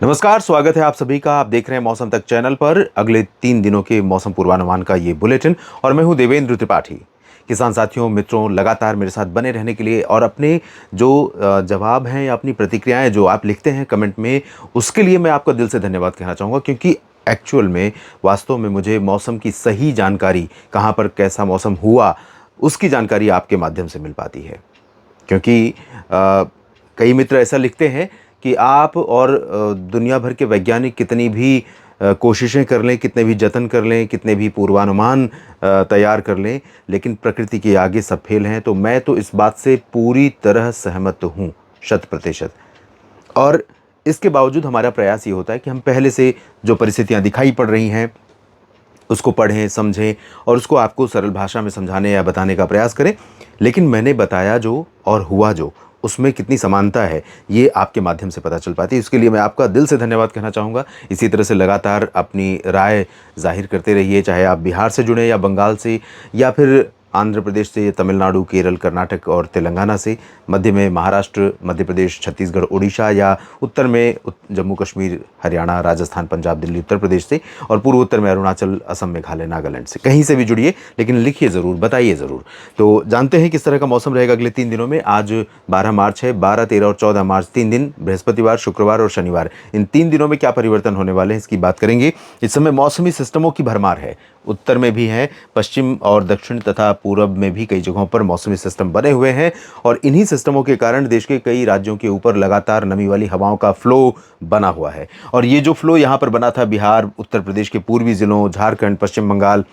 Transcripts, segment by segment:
नमस्कार, स्वागत है आप सभी का। आप देख रहे हैं मौसम तक चैनल पर अगले 3 दिनों के मौसम पूर्वानुमान का ये बुलेटिन और मैं हूं देवेंद्र त्रिपाठी। किसान साथियों, मित्रों, लगातार मेरे साथ बने रहने के लिए और अपने जो जवाब हैं या अपनी प्रतिक्रियाएं जो आप लिखते हैं कमेंट में, उसके लिए मैं आपका दिल से धन्यवाद कहना चाहूँगा, क्योंकि एक्चुअल में वास्तव में मुझे मौसम की सही जानकारी, कहाँ पर कैसा मौसम हुआ, उसकी जानकारी आपके माध्यम से मिल पाती है। क्योंकि कई मित्र ऐसा लिखते हैं कि आप और दुनिया भर के वैज्ञानिक कितनी भी कोशिशें कर लें, कितने भी जतन कर लें, कितने भी पूर्वानुमान तैयार कर लें, लेकिन प्रकृति के आगे सब फेल हैं। तो मैं तो इस बात से पूरी तरह सहमत हूँ, 100%। और इसके बावजूद हमारा प्रयास ये होता है कि हम पहले से जो परिस्थितियाँ दिखाई पड़ रही हैं उसको पढ़ें, समझें और उसको आपको सरल भाषा में समझाने या बताने का प्रयास करें। लेकिन मैंने बताया जो और हुआ जो, उसमें कितनी समानता है, ये आपके माध्यम से पता चल पाती है। इसके लिए मैं आपका दिल से धन्यवाद कहना चाहूँगा। इसी तरह से लगातार अपनी राय ज़ाहिर करते रहिए, चाहे आप बिहार से जुड़ें या बंगाल से या फिर आंध्र प्रदेश से, तमिलनाडु, केरल, कर्नाटक और तेलंगाना से, मध्य में महाराष्ट्र, मध्य प्रदेश, छत्तीसगढ़, उड़ीसा या उत्तर में जम्मू कश्मीर, हरियाणा, राजस्थान, पंजाब, दिल्ली, उत्तर प्रदेश से और पूर्व उत्तर में अरुणाचल, असम, मेघालय, नागालैंड से। कहीं से भी जुड़िए, लेकिन लिखिए ज़रूर, बताइए ज़रूर। तो जानते हैं किस तरह का मौसम रहेगा अगले 3 दिनों में। आज 12 मार्च है, 12, 13 और 14 मार्च 3 दिन, बृहस्पतिवार, शुक्रवार और शनिवार, इन 3 दिनों में क्या परिवर्तन होने वाले हैं इसकी बात करेंगे। इस समय मौसमी सिस्टमों की भरमार है। उत्तर में भी है, पश्चिम और दक्षिण तथा पूर्व में भी कई जगहों पर मौसमी सिस्टम बने हुए हैं और इन्हीं सिस्टमों के कारण देश के कई राज्यों के ऊपर लगातार नमी वाली हवाओं का फ्लो बना हुआ है। और ये जो फ्लो यहाँ पर बना था बिहार, उत्तर प्रदेश के पूर्वी जिलों, झारखंड, पश्चिम बंगाल,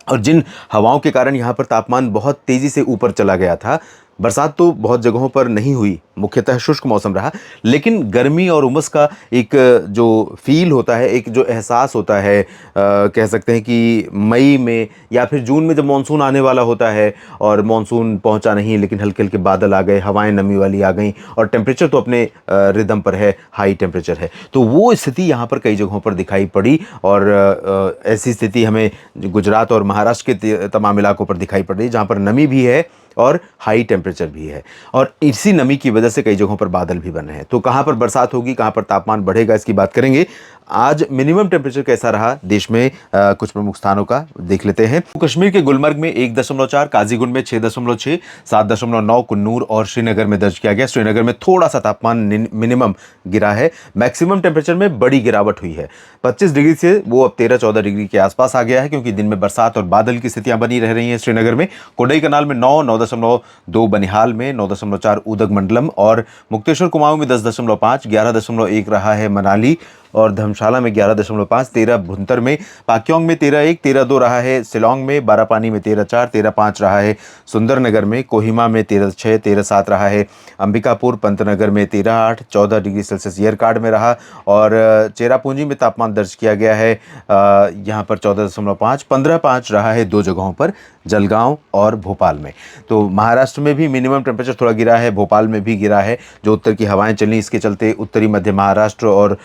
और जिन हवाओं के कारण यहाँ पर तापमान बहुत तेज़ी से ऊपर चला गया था, बरसात तो बहुत जगहों पर नहीं हुई, मुख्यतः शुष्क मौसम रहा, लेकिन गर्मी और उमस का एक जो फ़ील होता है, एक जो एहसास होता है, कह सकते हैं कि मई में या फिर जून में जब मानसून आने वाला होता है और मानसून पहुंचा नहीं, लेकिन हल्के हल्के बादल आ गए, हवाएं नमी वाली आ गई और टेम्परेचर तो अपने रिदम पर है, हाई टेम्परेचर है। तो वो स्थिति यहाँ पर कई जगहों पर दिखाई पड़ी और ऐसी स्थिति हमें गुजरात और महाराष्ट्र के तमाम इलाकों पर दिखाई पड़ रही है, जहाँ पर नमी भी है और हाई टेम्परेचर भी है। और इसी नमी की वजह से कई जगहों पर बादल भी बन रहे हैं। तो कहाँ पर बरसात होगी, कहाँ पर तापमान बढ़ेगा, इसकी बात करेंगे। आज मिनिमम टेम्परेचर कैसा रहा देश में, कुछ प्रमुख स्थानों का देख लेते हैं। कश्मीर के गुलमर्ग में 1.4, काजीगुंड में 6.6, 7.9 कुन्नूर और श्रीनगर में दर्ज किया गया। श्रीनगर में थोड़ा सा तापमान मिनिमम गिरा है। मैक्सिमम टेम्परेचर में बड़ी गिरावट हुई है, 25 डिग्री से वो अब 13-14 डिग्री के आसपास आ गया है, क्योंकि दिन में बरसात और बादल की स्थितियां बनी रह रही हैं श्रीनगर में। कोडई कनाल में 9.2, बनिहाल में 9.4, उदगमंडलम और मुक्तेश्वर कुमाऊं में 10.5, 11.1 रहा है मनाली और धर्मशाला में 11.5, 13 भुंतर में, पाक्योंग में 13.1, 13.2 रहा है शिलोंग में, बारापानी में 13.4, 13.5 रहा है सुंदरनगर में, कोहिमा में 13.6, 13.7 रहा है अंबिकापुर, पंतनगर में 13.8, 14 डिग्री सेल्सियस येरकाड में रहा और चेरापूंजी में तापमान दर्ज किया गया है यहाँ पर 14.5, 15.5 रहा है दो जगहों पर, जलगांव और भोपाल में। तो महाराष्ट्र में भी मिनिमम टेम्परेचर थोड़ा गिरा है, भोपाल में भी गिरा है। जो उत्तर की हवाएं चली, इसके चलते उत्तरी मध्य महाराष्ट्र और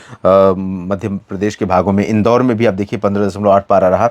मध्य प्रदेश के भागों में, इंदौर में भी आप देखिए 15.8 पारा रहा।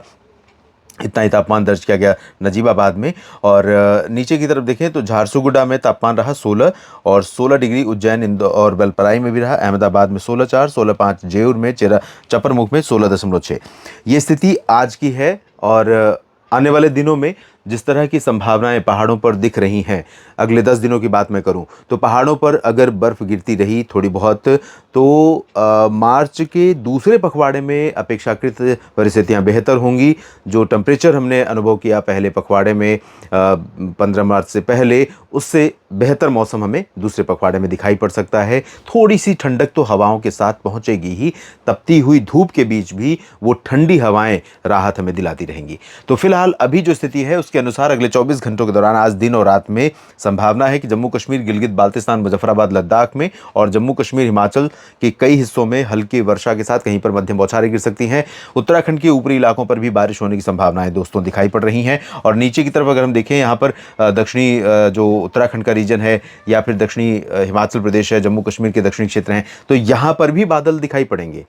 इतना ही तापमान दर्ज किया गया नजीबाबाद में। और नीचे की तरफ देखें तो झारसुगुडा में तापमान रहा 16 और 16 डिग्री उज्जैन, इंदौर और बेलपराई में भी रहा। अहमदाबाद में 16.4, 16.5 जेऊर में, चपरमुख में 16.6। ये स्थिति आज की है। और आने वाले दिनों में जिस तरह की संभावनाएं पहाड़ों पर दिख रही हैं, अगले 10 दिनों की बात मैं करूं तो पहाड़ों पर अगर बर्फ़ गिरती रही थोड़ी बहुत तो मार्च के दूसरे पखवाड़े में अपेक्षाकृत परिस्थितियां बेहतर होंगी। जो टेम्परेचर हमने अनुभव किया पहले पखवाड़े में 15 मार्च से पहले, उससे बेहतर मौसम हमें दूसरे पखवाड़े में दिखाई पड़ सकता है। थोड़ी सी ठंडक तो हवाओं के साथ पहुंचेगी ही, तपती हुई धूप के बीच भी वो ठंडी हवाएं राहत हमें दिलाती रहेंगी। तो फिलहाल अभी जो स्थिति है उसके अनुसार अगले 24 घंटों के दौरान आज दिन और रात में संभावना है कि जम्मू कश्मीर, गिलगित बाल्तिस्तान, मुजफ्फराबाद, लद्दाख में और जम्मू कश्मीर, हिमाचल के कई हिस्सों में हल्की वर्षा के साथ कहीं पर मध्यम बौछारें गिर सकती हैं। उत्तराखंड के ऊपरी इलाकों पर भी बारिश होने की संभावनाएं दोस्तों दिखाई पड़ रही हैं। और नीचे की तरफ अगर हम देखें, यहाँ पर दक्षिणी जो उत्तराखंड का रीजन है या फिर दक्षिणी हिमाचल प्रदेश है, जम्मू कश्मीर के दक्षिणी क्षेत्र हैं, तो यहाँ पर भी बादल दिखाई पड़ेंगे।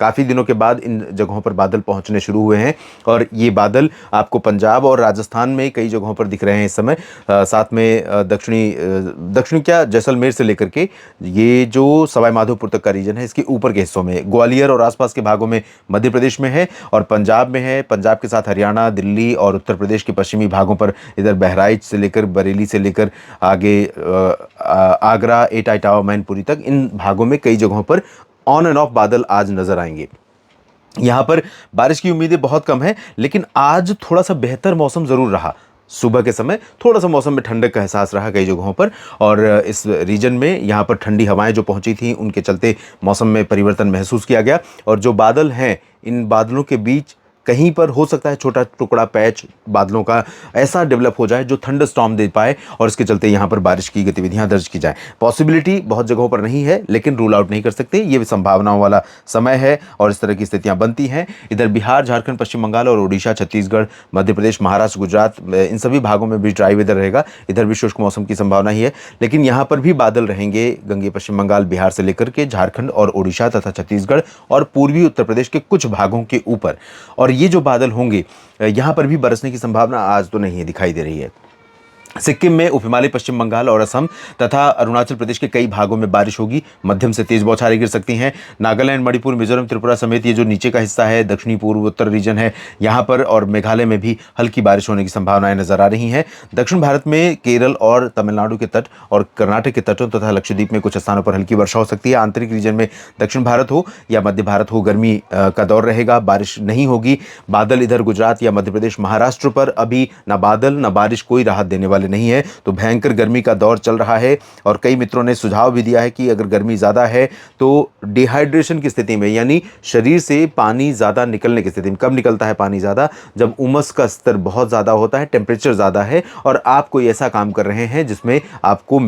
काफ़ी दिनों के बाद इन जगहों पर बादल पहुंचने शुरू हुए हैं और ये बादल आपको पंजाब और राजस्थान में कई जगहों पर दिख रहे हैं इस समय। साथ में दक्षिणी क्या जैसलमेर से लेकर के ये जो सवाई माधोपुर तक का रीजन है, इसके ऊपर के हिस्सों में, ग्वालियर और आसपास के भागों में मध्य प्रदेश में है और पंजाब में है। पंजाब के साथ हरियाणा, दिल्ली और उत्तर प्रदेश के पश्चिमी भागों पर, इधर बहराइच से लेकर बरेली से लेकर आगे आगरा, एटा, इटावा, मैनपुरी तक, इन भागों में कई जगहों पर ऑन एंड ऑफ बादल आज नजर आएंगे। यहाँ पर बारिश की उम्मीदें बहुत कम है, लेकिन आज थोड़ा सा बेहतर मौसम जरूर रहा। सुबह के समय थोड़ा सा मौसम में ठंडक का एहसास रहा कई जगहों पर और इस रीजन में यहाँ पर ठंडी हवाएं जो पहुंची थी उनके चलते मौसम में परिवर्तन महसूस किया गया। और जो बादल हैं, इन बादलों के बीच कहीं पर हो सकता है छोटा टुकड़ा पैच बादलों का ऐसा डेवलप हो जाए जो थंडर स्टॉर्म दे पाए और इसके चलते यहाँ पर बारिश की गतिविधियाँ दर्ज की जाए। पॉसिबिलिटी बहुत जगहों पर नहीं है, लेकिन रूल आउट नहीं कर सकते। ये भी संभावनाओं वाला समय है और इस तरह की स्थितियाँ बनती हैं। इधर बिहार, झारखंड, पश्चिम बंगाल और उड़ीसा, छत्तीसगढ़, मध्य प्रदेश, महाराष्ट्र, गुजरात, इन सभी भागों में भी ड्राई वेदर रहेगा। इधर भी शुष्क मौसम की संभावना ही है, लेकिन यहाँ पर भी बादल रहेंगे गंगे पश्चिम बंगाल, बिहार से लेकर के झारखंड और उड़ीसा तथा छत्तीसगढ़ और पूर्वी उत्तर प्रदेश के कुछ भागों के ऊपर। और ये जो बादल होंगे यहां पर भी बरसने की संभावना आज तो नहीं है, दिखाई दे रही है। सिक्किम में, उप हिमालय, पश्चिम बंगाल और असम तथा अरुणाचल प्रदेश के कई भागों में बारिश होगी। मध्यम से तेज बौछारें गिर सकती हैं। नागालैंड, मणिपुर, मिजोरम, त्रिपुरा समेत ये जो नीचे का हिस्सा है, दक्षिणी पूर्व उत्तर रीजन है, यहाँ पर और मेघालय में भी हल्की बारिश होने की संभावनाएं नजर आ रही हैं। दक्षिण भारत में केरल और तमिलनाडु के तट और कर्नाटक के तटों तथा लक्षद्वीप में कुछ स्थानों पर हल्की वर्षा हो सकती है। आंतरिक रीजन में दक्षिण भारत हो या मध्य भारत हो, गर्मी का दौर रहेगा, बारिश नहीं होगी। बादल इधर गुजरात या मध्य प्रदेश, महाराष्ट्र पर अभी न बादल न बारिश कोई राहत देने वाले नहीं है। तो भयंकर गर्मी का दौर चल रहा है और कई मित्रों ने सुझाव भी दिया है कि अगर गर्मी ज़्यादा है तो डिहाइड्रेशन की स्थिति में, यानी शरीर से पानी ज़्यादा निकलने की स्थिति में, कब निकलता है पानी ज़्यादा? जब उमस का स्तर बहुत ज़्यादा होता है, टेम्परेचर ज़्यादा है और आप कोई ऐसा काम कर रहे हैं जिसमें आपको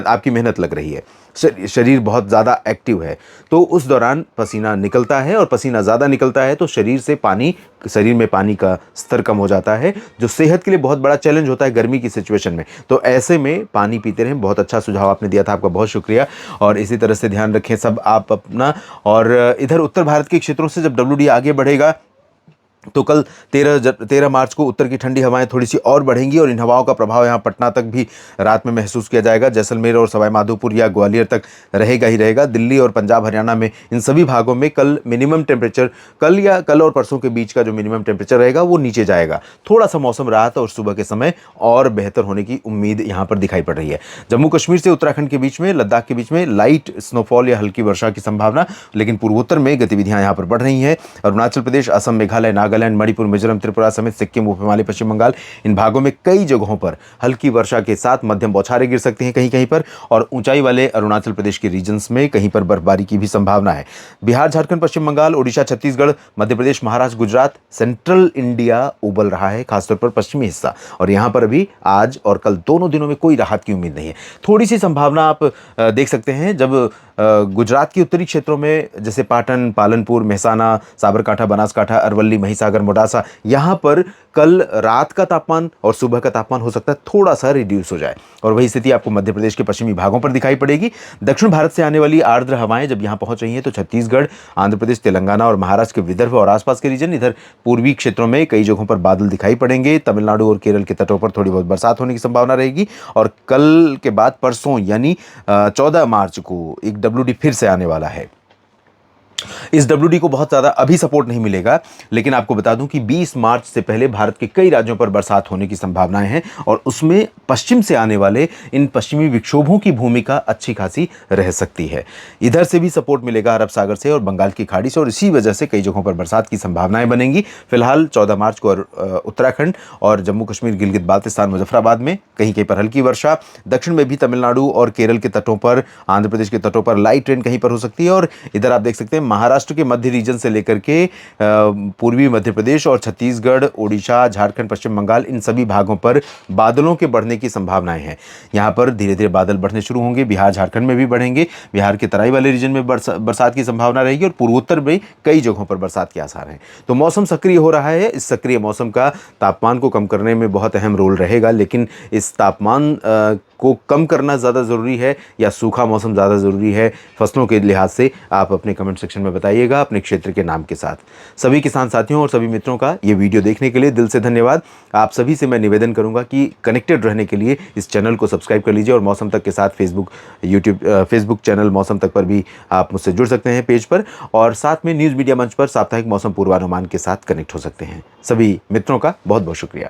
आपकी मेहनत लग रही है, शरीर बहुत ज़्यादा एक्टिव है, तो उस दौरान पसीना निकलता है और पसीना ज़्यादा निकलता है तो शरीर में पानी का स्तर कम हो जाता है, जो सेहत के लिए बहुत बड़ा चैलेंज होता है गर्मी की सिचुएशन में। तो ऐसे में पानी पीते रहें। बहुत अच्छा सुझाव आपने दिया था, आपका बहुत शुक्रिया। और इसी तरह से ध्यान रखें सब आप अपना। और इधर उत्तर भारत के क्षेत्रों से जब WD आगे बढ़ेगा तो कल 13 मार्च को उत्तर की ठंडी हवाएं थोड़ी सी और बढ़ेंगी और इन हवाओं का प्रभाव यहाँ पटना तक भी रात में महसूस किया जाएगा। जैसलमेर और सवाई माधोपुर या ग्वालियर तक रहेगा ही रहेगा। दिल्ली और पंजाब, हरियाणा में, इन सभी भागों में कल मिनिमम टेम्परेचर, कल और परसों के बीच का जो मिनिमम टेम्परेचर रहेगा वो नीचे जाएगा। थोड़ा सा मौसम रात और सुबह के समय और बेहतर होने की उम्मीद यहाँ पर दिखाई पड़ रही है। जम्मू कश्मीर से उत्तराखंड के बीच में, लद्दाख के बीच में लाइट स्नोफॉल या हल्की वर्षा की संभावना, लेकिन पूर्वोत्तर में गतिविधियां यहाँ पर बढ़ रही हैं। अरुणाचल प्रदेश, असम, मेघालय, नागालैंड, मणिपुर, मिजोरम, त्रिपुरा समेत सिक्किम, उप हिमालय, पश्चिम बंगाल, इन भागों में कई जगहों पर हल्की वर्षा के साथ मध्यम बौछारें गिर सकती हैं कहीं कहीं पर और ऊंचाई वाले अरुणाचल प्रदेश के रीजन्स में कहीं पर बर्फबारी की भी संभावना है। बिहार, झारखंड, पश्चिम बंगाल, ओडिशा, छत्तीसगढ़, मध्य प्रदेश, महाराष्ट्र, गुजरात, सेंट्रल इंडिया उबल रहा है, खासतौर पर पश्चिमी हिस्सा, और यहां पर अभी आज और कल दोनों दिनों में कोई राहत की उम्मीद नहीं है। थोड़ी सी संभावना आप देख सकते हैं जब गुजरात के उत्तरी क्षेत्रों में, जैसे पाटन, पालनपुर, मेहसाना, साबरकांठा, बनासकांठा, अरवली, महिसागर, मोडासा, यहाँ पर कल रात का तापमान और सुबह का तापमान हो सकता है थोड़ा सा रिड्यूस हो जाए और वही स्थिति आपको मध्य प्रदेश के पश्चिमी भागों पर दिखाई पड़ेगी। दक्षिण भारत से आने वाली आर्द्र हवाएं जब यहाँ पहुंच रही हैं तो छत्तीसगढ़, आंध्र प्रदेश, तेलंगाना और महाराष्ट्र के विदर्भ और आसपास के रीजन, इधर पूर्वी क्षेत्रों में कई जगहों पर बादल दिखाई पड़ेंगे। तमिलनाडु और केरल के तटों पर थोड़ी बहुत बरसात होने की संभावना रहेगी और कल के बाद परसों यानी 14 मार्च को एक WD फिर से आने वाला है। इस WD को बहुत ज़्यादा अभी सपोर्ट नहीं मिलेगा, लेकिन आपको बता दूं कि 20 मार्च से पहले भारत के कई राज्यों पर बरसात होने की संभावनाएं हैं और उसमें पश्चिम से आने वाले इन पश्चिमी विक्षोभों की भूमिका अच्छी खासी रह सकती है। इधर से भी सपोर्ट मिलेगा अरब सागर से और बंगाल की खाड़ी से और इसी वजह से कई जगहों पर बरसात की संभावनाएं बनेंगी। फिलहाल 14 मार्च को उत्तराखंड और जम्मू कश्मीर, गिलगित बाल्तिस्तान, मुजफ्फराबाद में कहीं कहीं पर हल्की वर्षा, दक्षिण में भी तमिलनाडु और केरल के तटों पर, आंध्र प्रदेश के तटों पर लाइट रेन कहीं पर हो सकती है और इधर आप देख सकते हैं महाराष्ट्र के मध्य रीजन से लेकर के पूर्वी मध्य प्रदेश और छत्तीसगढ़, ओडिशा, झारखंड, पश्चिम बंगाल, इन सभी भागों पर बादलों के बढ़ने की संभावनाएं हैं। यहां पर धीरे धीरे बादल बढ़ने शुरू होंगे। बिहार, झारखंड में भी बढ़ेंगे। बिहार के तराई वाले रीजन में बरसात की संभावना रहेगी और पूर्वोत्तर में कई जगहों पर बरसात के आसार हैं। तो मौसम सक्रिय हो रहा है। इस सक्रिय मौसम का तापमान को कम करने में बहुत अहम रोल रहेगा, लेकिन इस तापमान को कम करना ज़्यादा ज़रूरी है या सूखा मौसम ज़्यादा ज़रूरी है फसलों के लिहाज से, आप अपने कमेंट सेक्शन में बताइएगा अपने क्षेत्र के नाम के साथ। सभी किसान साथियों और सभी मित्रों का ये वीडियो देखने के लिए दिल से धन्यवाद। आप सभी से मैं निवेदन करूंगा कि कनेक्टेड रहने के लिए इस चैनल को सब्सक्राइब कर लीजिए और मौसम तक के साथ फेसबुक चैनल मौसम तक पर भी आप मुझसे जुड़ सकते हैं पेज पर, और साथ में न्यूज़ मीडिया मंच पर साप्ताहिक मौसम पूर्वानुमान के साथ कनेक्ट हो सकते हैं। सभी मित्रों का बहुत बहुत शुक्रिया।